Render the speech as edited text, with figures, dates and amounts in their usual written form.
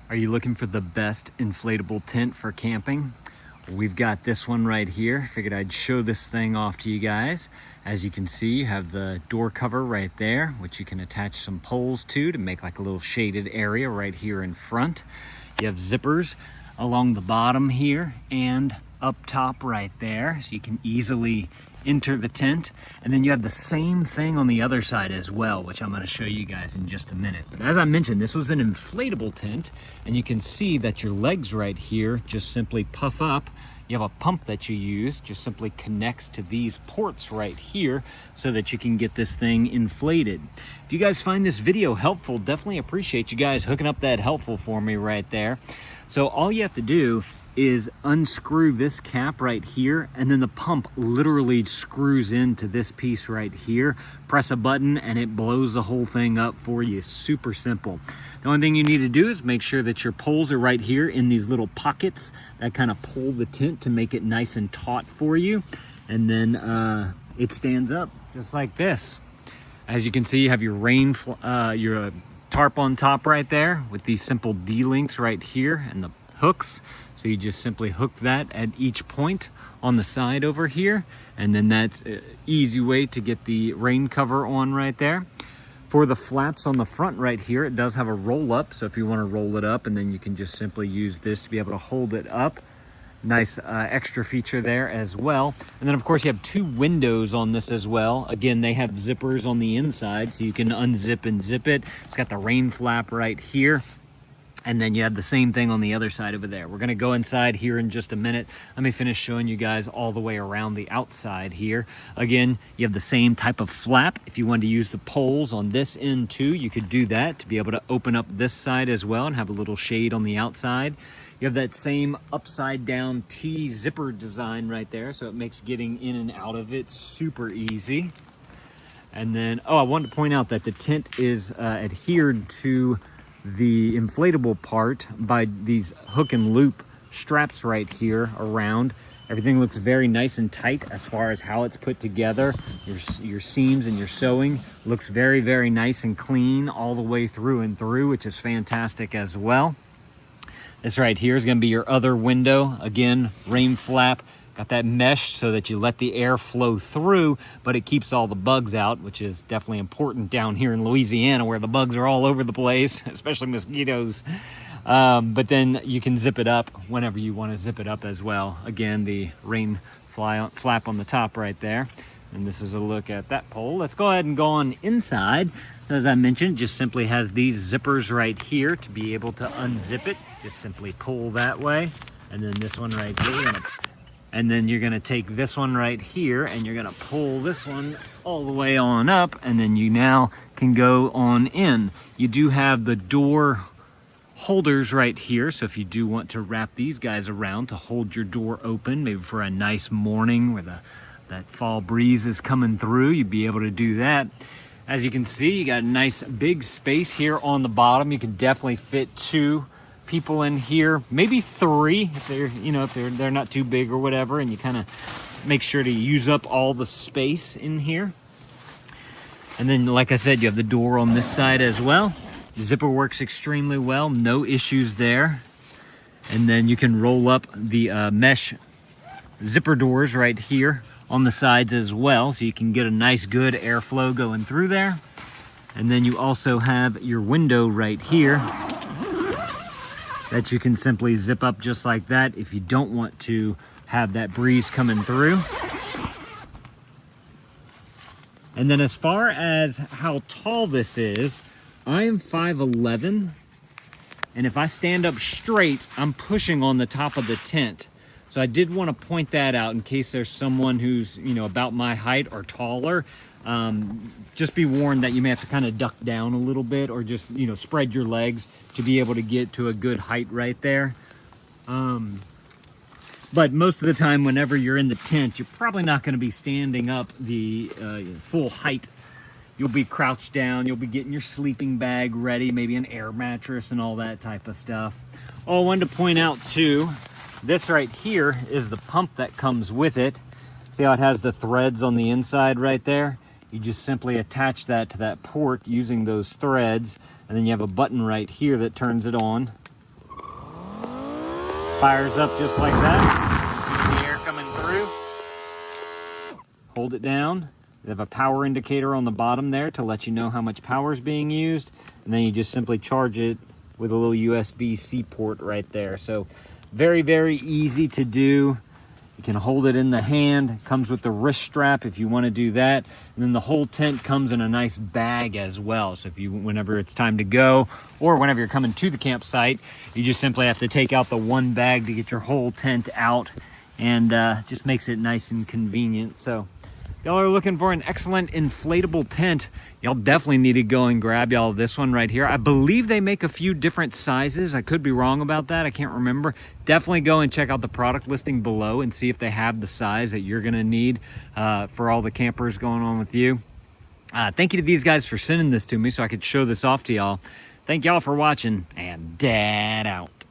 Are you looking for the best inflatable tent for camping? We've got this one right here. Figured I'd show this thing off to you guys. As you can see, you have the door cover right there, which you can attach some poles to make like a little shaded area right here in front. You have zippers along the bottom here and up top right there, so you can easily enter the tent. And then you have the same thing on the other side as well, which I'm going to show you guys in just a minute. But as I mentioned, this was an inflatable tent, and you can see that your legs right here just simply puff up. You have a pump that you use, just simply connects to these ports right here so that you can get this thing inflated. If you guys find this video helpful, definitely appreciate you guys hooking up that helpful for me right there. So all you have to do is unscrew this cap right here, and then the pump literally screws into this piece right here. Press a button and it blows the whole thing up for you. Super simple. The only thing you need to do is make sure that your poles are right here in these little pockets that kind of pull the tent to make it nice and taut for you. And then it stands up just like this. As you can see, you have your your tarp on top right there with these simple D-links right here and the hooks. So you just simply hook that at each point on the side over here, and then that's an easy way to get the rain cover on right there. For the flaps on the front right here, it does have a roll up, so if you want to roll it up, and then you can just simply use this to be able to hold it up. Nice extra feature there as well. And then of course you have two windows on this as well. Again, they have zippers on the inside, so you can unzip and zip it. It's got the rain flap right here. And then you have the same thing on the other side over there. We're gonna go inside here in just a minute. Let me finish showing you guys all the way around the outside here. Again, you have the same type of flap. If you wanted to use the poles on this end too, you could do that to be able to open up this side as well and have a little shade on the outside. You have that same upside down T zipper design right there, so it makes getting in and out of it super easy. And then, I wanted to point out that the tent is adhered to the inflatable part by these hook and loop straps right here around. Everything looks very nice and tight as far as how it's put together. Your seams and your sewing looks very, very nice and clean all the way through and through, which is fantastic as well. This right here is going to be your other window. Again, rain flap. Got that mesh so that you let the air flow through, but it keeps all the bugs out, which is definitely important down here in Louisiana where the bugs are all over the place, especially mosquitoes. But then you can zip it up whenever you want to zip it up as well. Again, the rain flap on the top right there. And this is a look at that pole. Let's go ahead and go on inside. As I mentioned, it just simply has these zippers right here to be able to unzip it. Just simply pull that way. And then this one right here. And then you're gonna take this one right here and you're gonna pull this one all the way on up, and then you now can go on in. You do have the door holders right here, so if you do want to wrap these guys around to hold your door open, maybe for a nice morning where that fall breeze is coming through, you'd be able to do that. As you can see, you got a nice big space here on the bottom. You can definitely fit two people in here, maybe three if they're not too big or whatever, and you kind of make sure to use up all the space in here. And then, like I said, you have the door on this side as well. The zipper works extremely well, no issues there. And then you can roll up the mesh zipper doors right here on the sides as well, so you can get a nice good airflow going through there. And then you also have your window right here that you can simply zip up just like that if you don't want to have that breeze coming through. And then as far as how tall this is, I am 5'11", and if I stand up straight, I'm pushing on the top of the tent. So I did want to point that out in case there's someone who's, about my height or taller. Just be warned that you may have to kind of duck down a little bit, or just, spread your legs to be able to get to a good height right there. But most of the time, whenever you're in the tent, you're probably not going to be standing up the full height. You'll be crouched down, you'll be getting your sleeping bag ready, maybe an air mattress and all that type of stuff. Oh, I wanted to point out too, this right here is the pump that comes with it. See how it has the threads on the inside right there? You just simply attach that to that port using those threads, and then you have a button right here that turns it on. Fires up just like that. See the air coming through. Hold it down. They have a power indicator on the bottom there to let you know how much power is being used. And then you just simply charge it with a little USB-C port right there. So very, very easy to do. You can hold it in the hand. It comes with the wrist strap if you want to do that. And then the whole tent comes in a nice bag as well. So if you, whenever it's time to go, or whenever you're coming to the campsite, you just simply have to take out the one bag to get your whole tent out, and just makes it nice and convenient. So y'all are looking for an excellent inflatable tent, y'all definitely need to go and grab y'all this one right here. I believe they make a few different sizes. I could be wrong about that. I can't remember. Definitely go and check out the product listing below and see if they have the size that you're gonna need for all the campers going on with you. Thank you to these guys for sending this to me so I could show this off to y'all. Thank y'all for watching, and Dad out.